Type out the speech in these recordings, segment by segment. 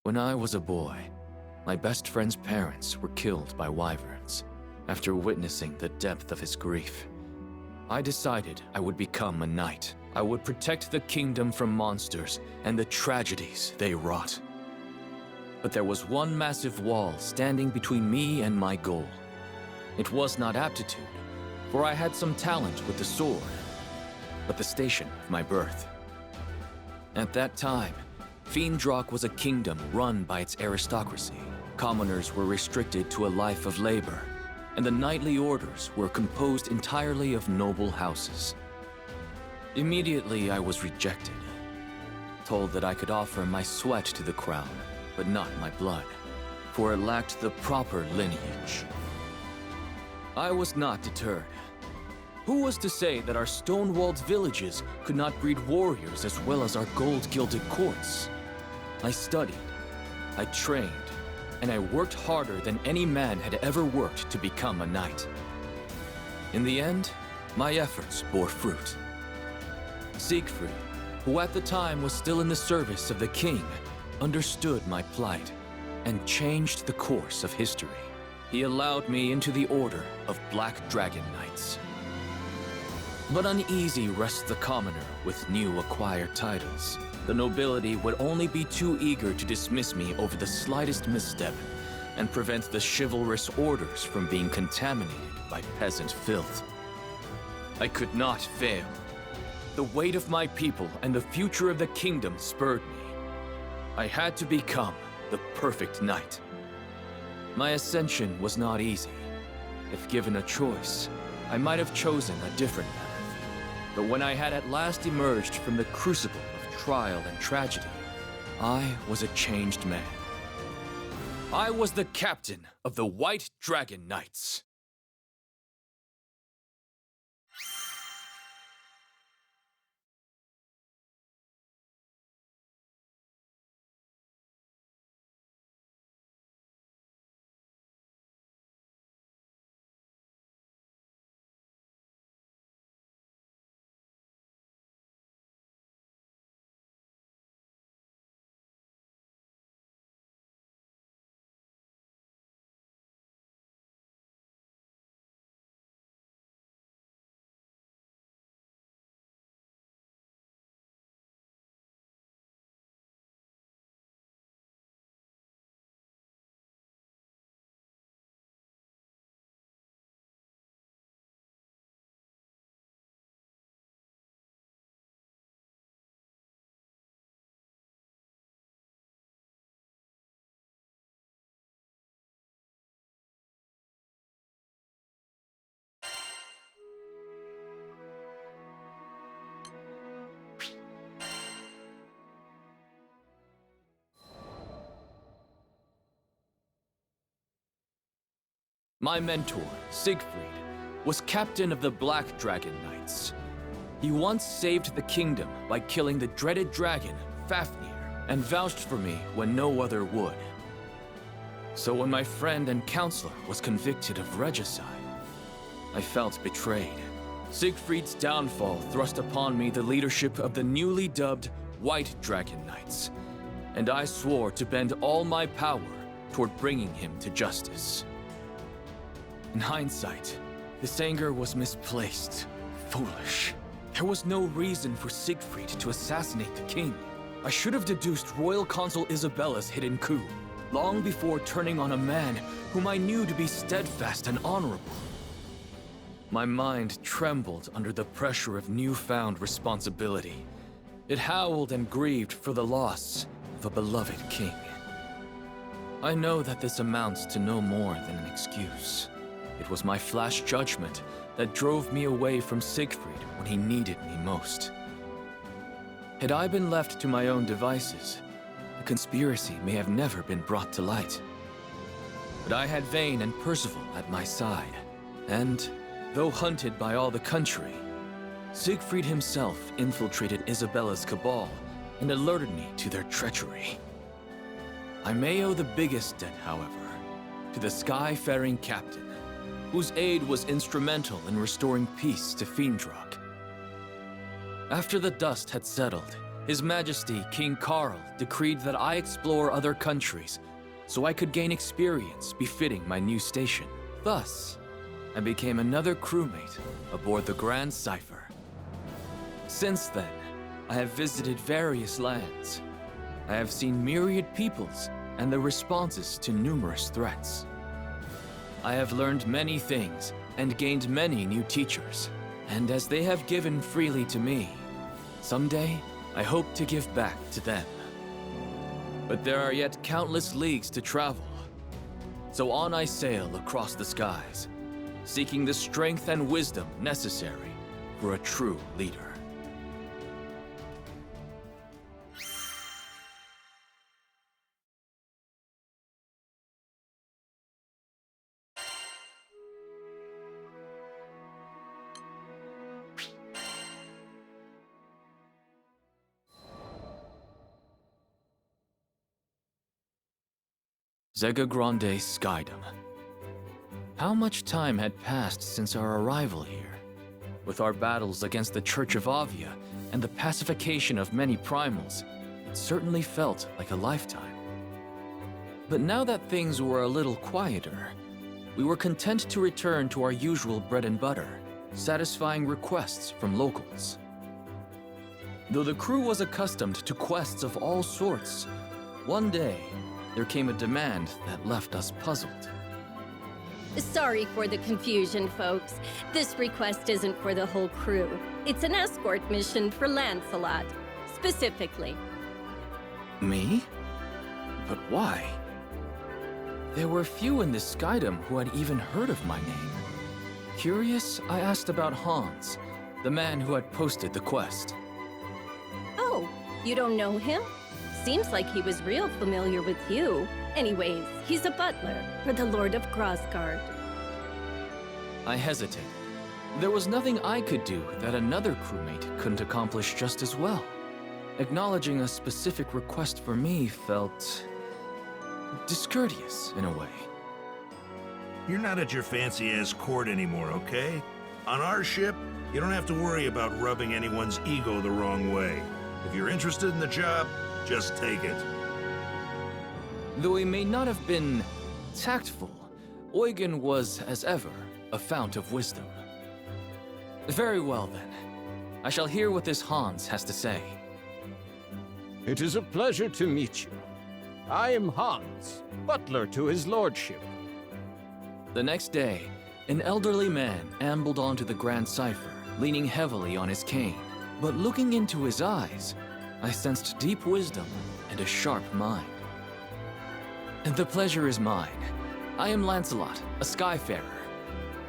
When I was a boy, my best friend's parents were killed by wyverns. After witnessing the depth of his grief, I decided I would become a knight. I would protect the kingdom from monsters and the tragedies they wrought. But there was one massive wall standing between me and my goal. It was not aptitude, for I had some talent with the sword, but the station of my birth. At that time, Fiendrock was a kingdom run by its aristocracy. Commoners were restricted to a life of labor, and the knightly orders were composed entirely of noble houses. Immediately, I was rejected, told that I could offer my sweat to the crown, but not my blood, for it lacked the proper lineage. I was not deterred. Who was to say that our stone-walled villages could not breed warriors as well as our gold-gilded courts? I studied, I trained, and I worked harder than any man had ever worked to become a knight. In the end, my efforts bore fruit. Siegfried, who at the time was still in the service of the king, understood my plight and changed the course of history. He allowed me into the order of Black Dragon Knights. But uneasy rests the commoner with new acquired titles. The nobility would only be too eager to dismiss me over the slightest misstep and prevent the chivalrous orders from being contaminated by peasant filth. I could not fail. The weight of my people and the future of the kingdom spurred me. I had to become the perfect knight. My ascension was not easy. If given a choice, I might have chosen a different path. But when I had at last emerged from the crucible of trial and tragedy, I was a changed man. I was the captain of the White Dragon Knights. My mentor, Siegfried, was captain of the Black Dragon Knights. He once saved the kingdom by killing the dreaded dragon, Fafnir, and vouched for me when no other would. So when my friend and counselor was convicted of regicide, I felt betrayed. Siegfried's downfall thrust upon me the leadership of the newly dubbed White Dragon Knights, and I swore to bend all my power toward bringing him to justice. In hindsight, this anger was misplaced, foolish. There was no reason for Siegfried to assassinate the king. I should have deduced royal consort Isabella's hidden coup, long before turning on a man whom I knew to be steadfast and honorable. My mind trembled under the pressure of newfound responsibility. It howled and grieved for the loss of a beloved king. I know that this amounts to no more than an excuse. It was my flash judgment that drove me away from Siegfried when he needed me most. Had I been left to my own devices, the conspiracy may have never been brought to light. But I had Vayne and Percival at my side, and, though hunted by all the country, Siegfried himself infiltrated Isabella's cabal and alerted me to their treachery. I may owe the biggest debt, however, to the Sky-faring captain, whose aid was instrumental in restoring peace to Fiendrock. After the dust had settled, His Majesty, King Carl, decreed that I explore other countries so I could gain experience befitting my new station. Thus, I became another crewmate aboard the Grand Cipher. Since then, I have visited various lands. I have seen myriad peoples and their responses to numerous threats. I have learned many things and gained many new teachers. And as they have given freely to me, someday I hope to give back to them. But there are yet countless leagues to travel. So on I sail across the skies, seeking the strength and wisdom necessary for a true leader. Zega Grande Skydom. How much time had passed since our arrival here? With our battles against the Church of Avia and the pacification of many primals, it certainly felt like a lifetime. But now that things were a little quieter, we were content to return to our usual bread and butter, satisfying requests from locals. Though the crew was accustomed to quests of all sorts, one day, there came a demand that left us puzzled. Sorry for the confusion, folks. This request isn't for the whole crew. It's an escort mission for Lancelot, specifically. Me? But why? There were few in the Skydom who had even heard of my name. Curious, I asked about Hans, the man who had posted the quest. Oh, you don't know him? Seems like he was real familiar with you. Anyways, he's a butler for the Lord of Grosgard. I hesitated. There was nothing I could do that another crewmate couldn't accomplish just as well. Acknowledging a specific request for me felt discourteous in a way. You're not at your fancy-ass court anymore, okay? On our ship, you don't have to worry about rubbing anyone's ego the wrong way. If you're interested in the job, just take it. Though he may not have been tactful, Eugen was, as ever, a fount of wisdom. Very well, then. I shall hear what this Hans has to say. It is a pleasure to meet you. I am Hans, butler to his lordship. The next day, an elderly man ambled onto the Grand Cipher, leaning heavily on his cane. But looking into his eyes, I sensed deep wisdom and a sharp mind. The pleasure is mine. I am Lancelot, a Skyfarer.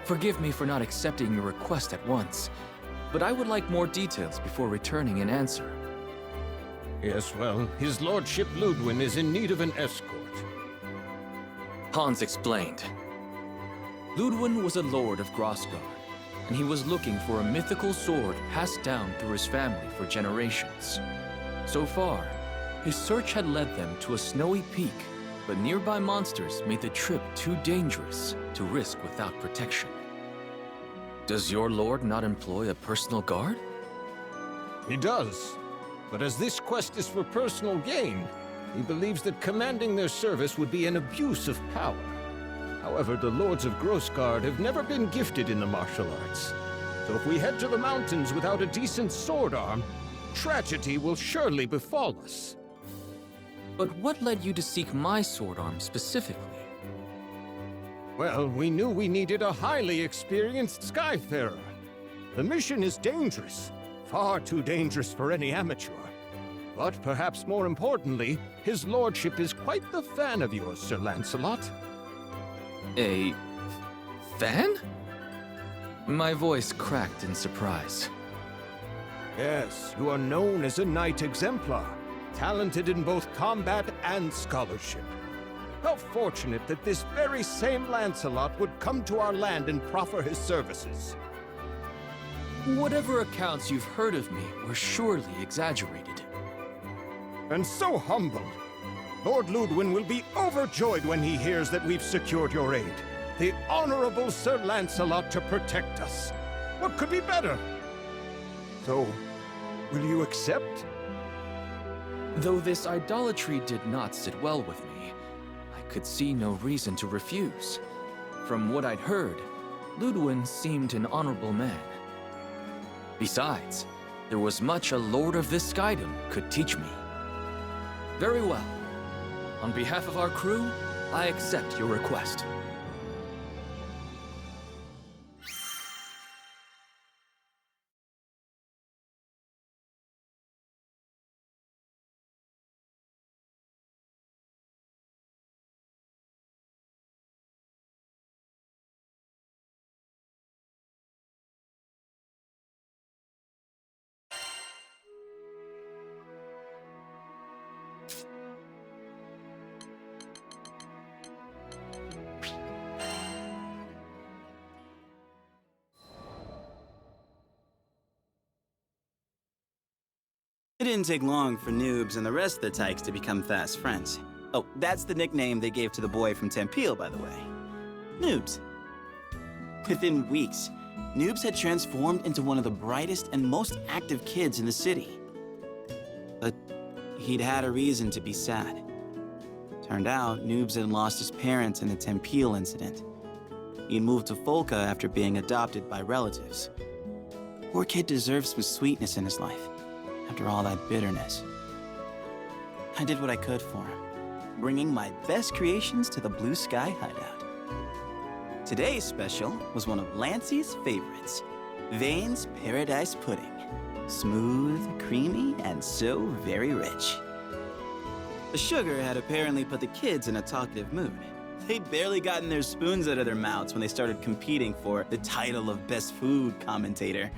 Forgive me for not accepting your request at once, but I would like more details before returning an answer. Yes, well, his lordship Ludwin is in need of an escort. Hans explained. Ludwin was a lord of Grosgard, and he was looking for a mythical sword passed down through his family for generations. So far, his search had led them to a snowy peak, but nearby monsters made the trip too dangerous to risk without protection. Does your lord not employ a personal guard? He does. But as this quest is for personal gain, he believes that commanding their service would be an abuse of power. However, the lords of Grosgard have never been gifted in the martial arts. So if we head to the mountains without a decent sword arm, tragedy will surely befall us. But what led you to seek my sword arm specifically? Well, we knew we needed a highly experienced Skyfarer. The mission is dangerous, far too dangerous for any amateur. But perhaps more importantly, his lordship is quite the fan of yours, Sir Lancelot. A fan? My voice cracked in surprise. Yes, you are known as a knight exemplar, talented in both combat and scholarship. How fortunate that this very same Lancelot would come to our land and proffer his services. Whatever accounts you've heard of me were surely exaggerated. And so humble. Lord Ludwin will be overjoyed when he hears that we've secured your aid. The honorable Sir Lancelot to protect us. What could be better? So, will you accept? Though this idolatry did not sit well with me, I could see no reason to refuse. From what I'd heard, Ludwin seemed an honorable man. Besides, there was much a Lord of this Skydom could teach me. Very well. On behalf of our crew, I accept your request. It didn't take long for Noobs and the rest of the Tykes to become fast friends. Oh, that's the nickname they gave to the boy from Tempeal, by the way. Noobs. Within weeks, Noobs had transformed into one of the brightest and most active kids in the city. But he'd had a reason to be sad. Turned out, Noobs had lost his parents in the Tempeal incident. He'd moved to Folka after being adopted by relatives. Poor kid deserves some sweetness in his life, after all that bitterness. I did what I could for him, bringing my best creations to the Blue Sky hideout. Today's special was one of Lancey's favorites, Vane's Paradise Pudding. Smooth, creamy, and so very rich. The sugar had apparently put the kids in a talkative mood. They'd barely gotten their spoons out of their mouths when they started competing for the title of Best Food Commentator.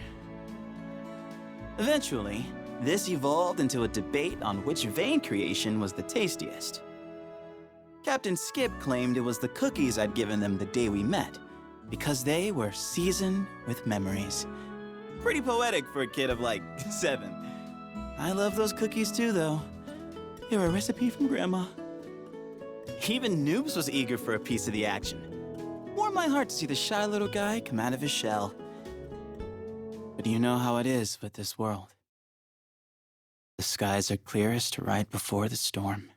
Eventually, this evolved into a debate on which Vane creation was the tastiest. Captain Skip claimed it was the cookies I'd given them the day we met, because they were seasoned with memories. Pretty poetic for a kid of like 7. I love those cookies too, though. They're a recipe from Grandma. Even Noobs was eager for a piece of the action. Warmed my heart to see the shy little guy come out of his shell. But you know how it is with this world. The skies are clearest right before the storm.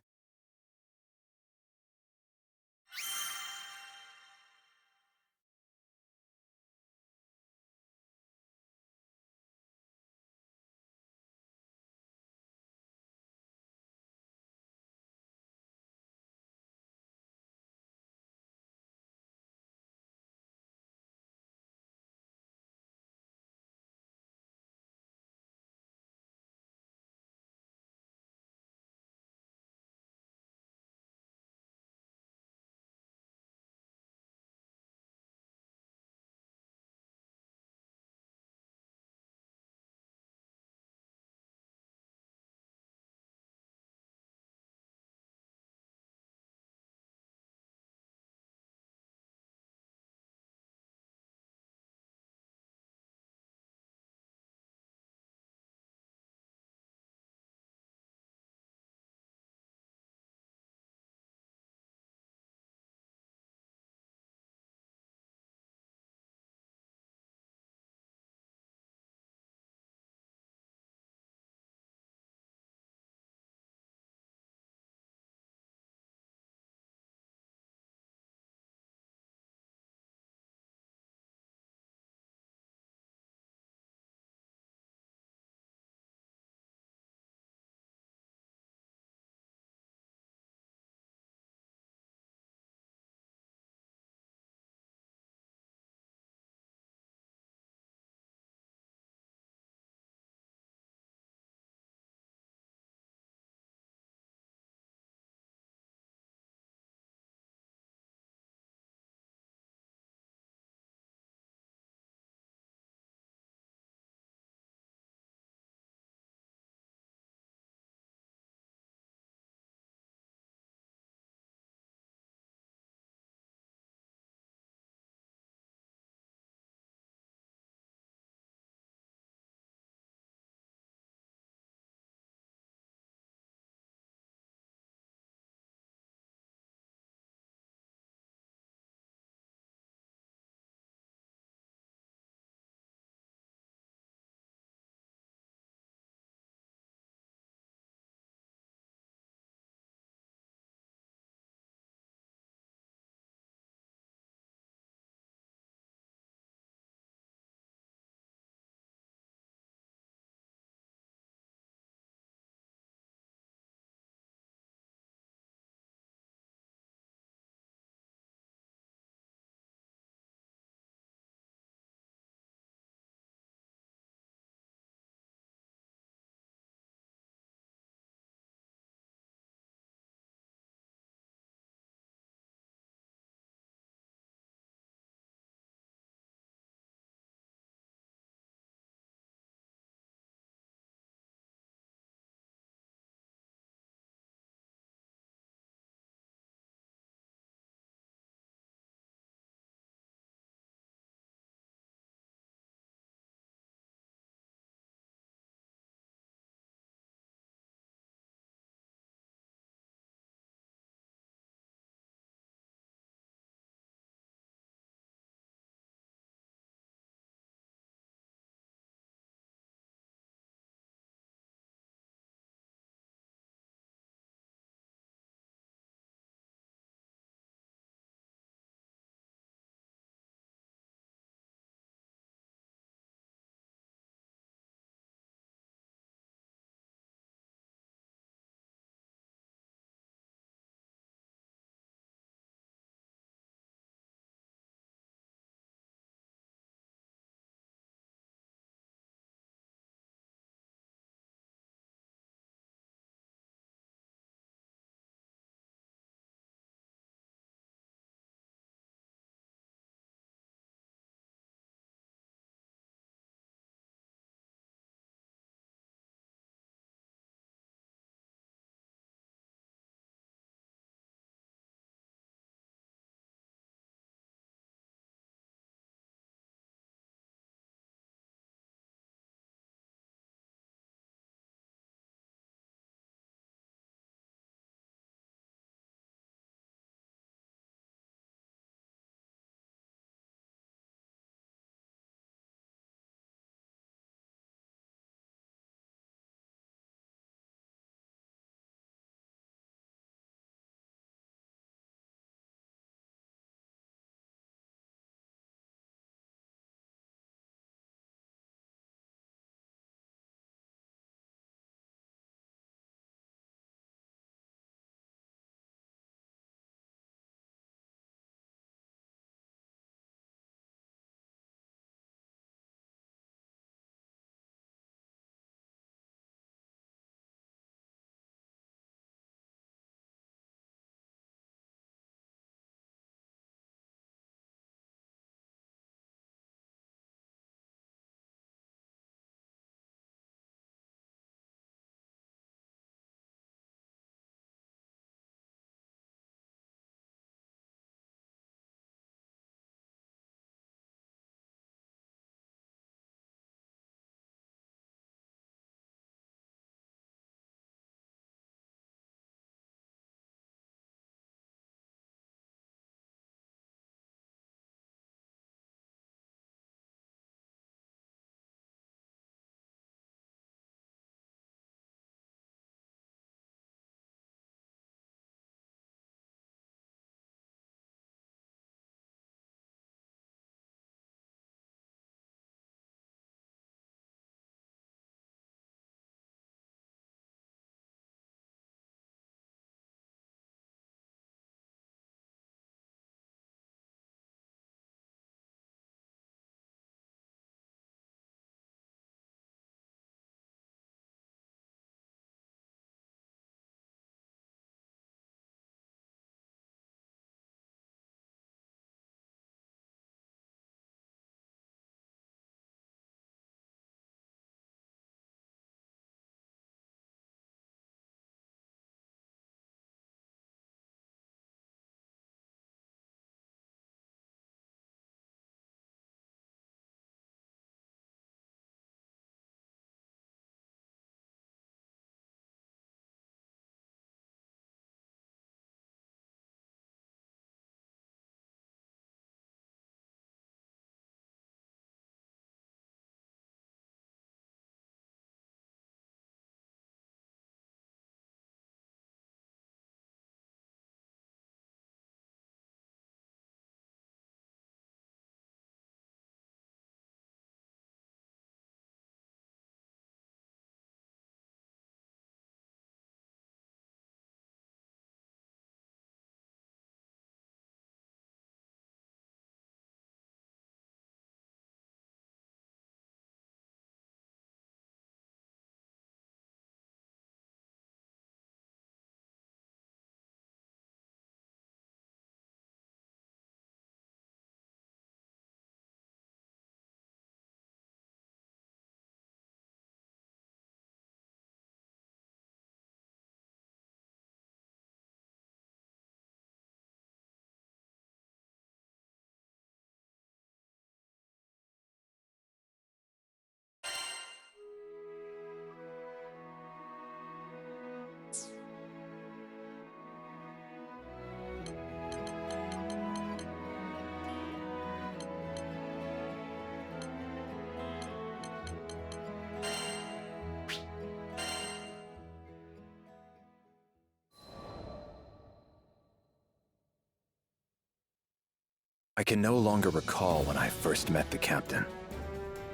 I can no longer recall when I first met the captain.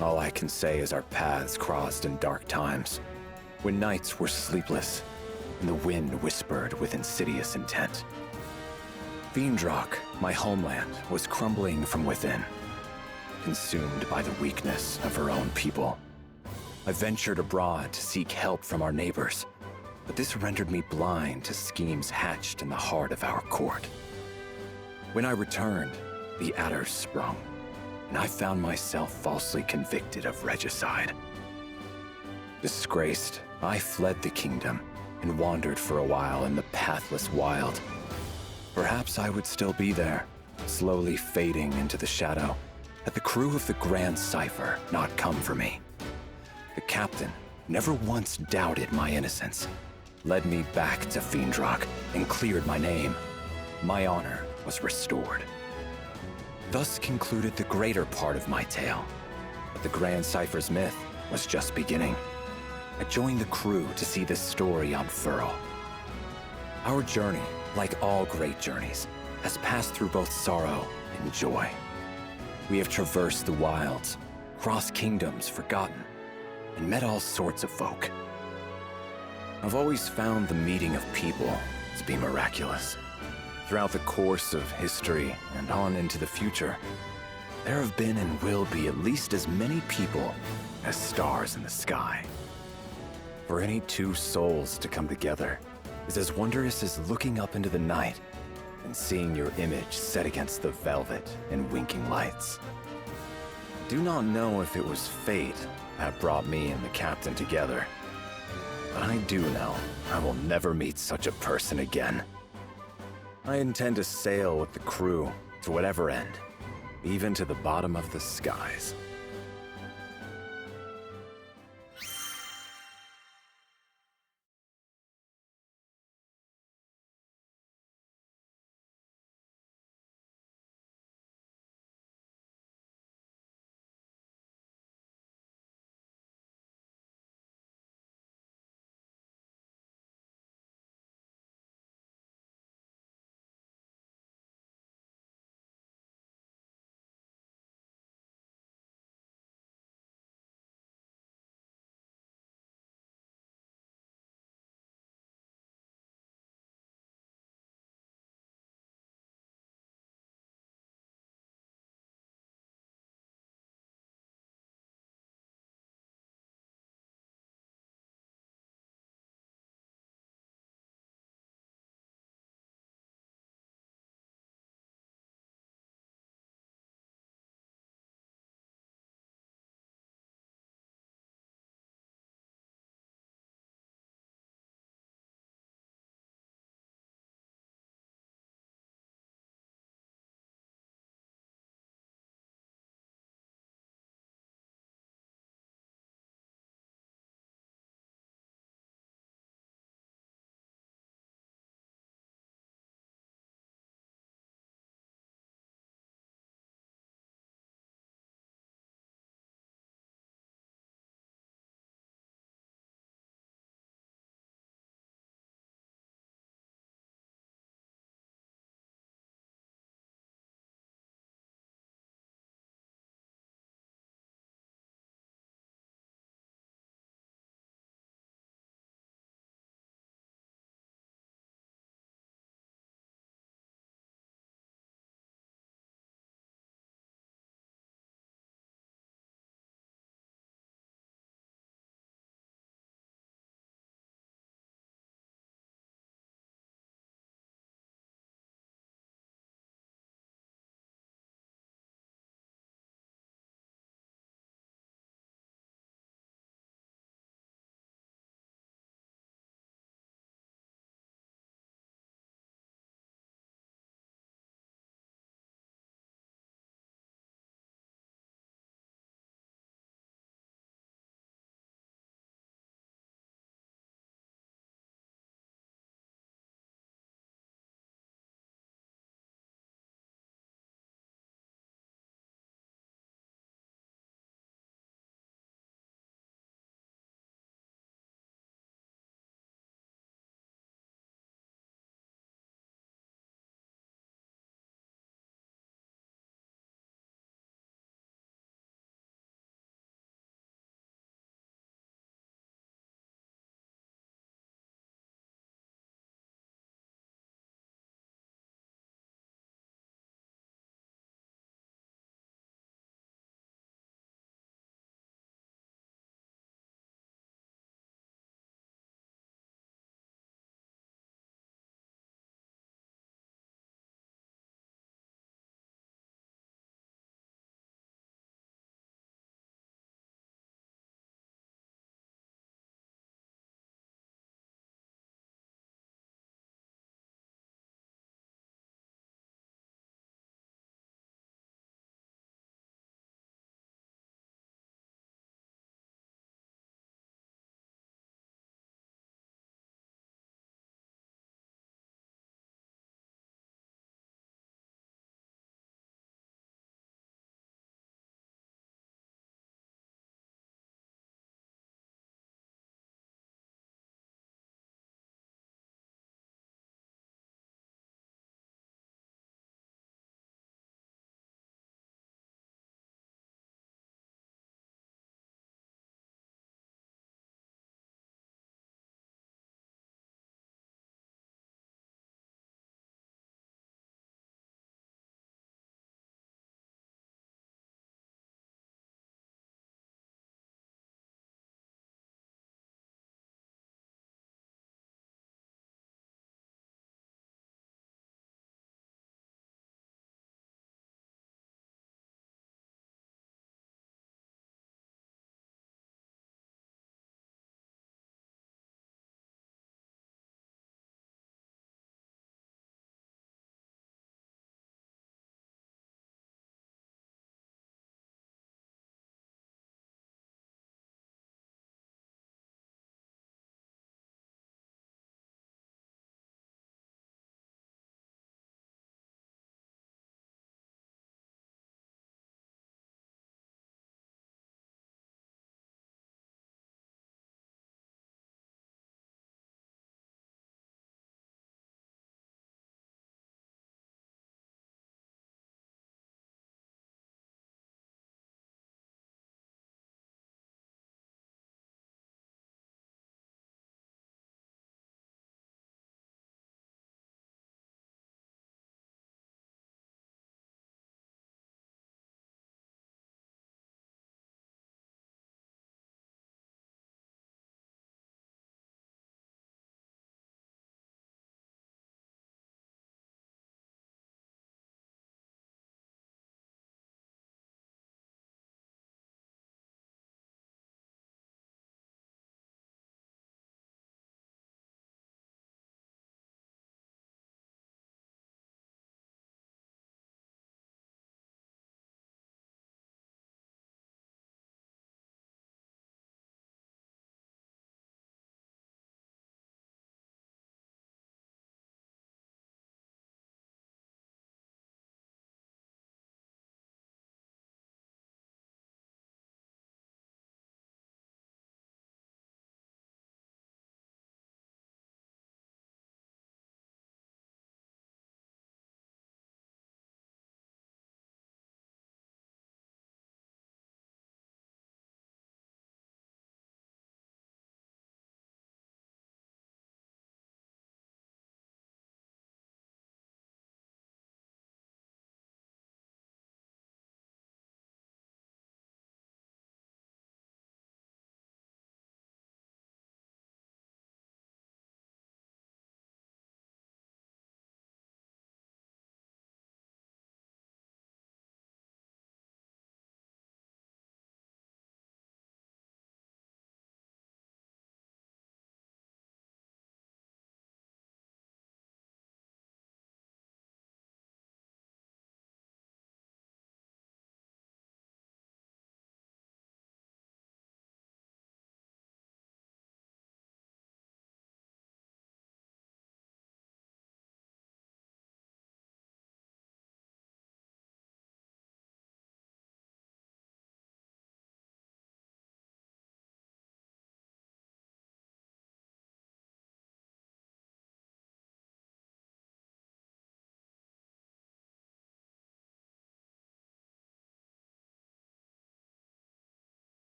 All I can say is our paths crossed in dark times, when nights were sleepless and the wind whispered with insidious intent. Fiendrock, my homeland, was crumbling from within, consumed by the weakness of her own people. I ventured abroad to seek help from our neighbors, but this rendered me blind to schemes hatched in the heart of our court. When I returned, the adders sprung, and I found myself falsely convicted of regicide. Disgraced, I fled the kingdom and wandered for a while in the pathless wild. Perhaps I would still be there, slowly fading into the shadow, had the crew of the Grand Cipher not come for me. The captain never once doubted my innocence, led me back to Fiendrock, and cleared my name. My honor was restored. Thus concluded the greater part of my tale, but the Grand Cipher's myth was just beginning. I joined the crew to see this story unfurl. Our journey, like all great journeys, has passed through both sorrow and joy. We have traversed the wilds, crossed kingdoms forgotten, and met all sorts of folk. I've always found the meeting of people to be miraculous. Throughout the course of history and on into the future, there have been and will be at least as many people as stars in the sky. For any two souls to come together is as wondrous as looking up into the night and seeing your image set against the velvet and winking lights. I do not know if it was fate that brought me and the captain together, but I do know I will never meet such a person again. I intend to sail with the crew to whatever end, even to the bottom of the skies.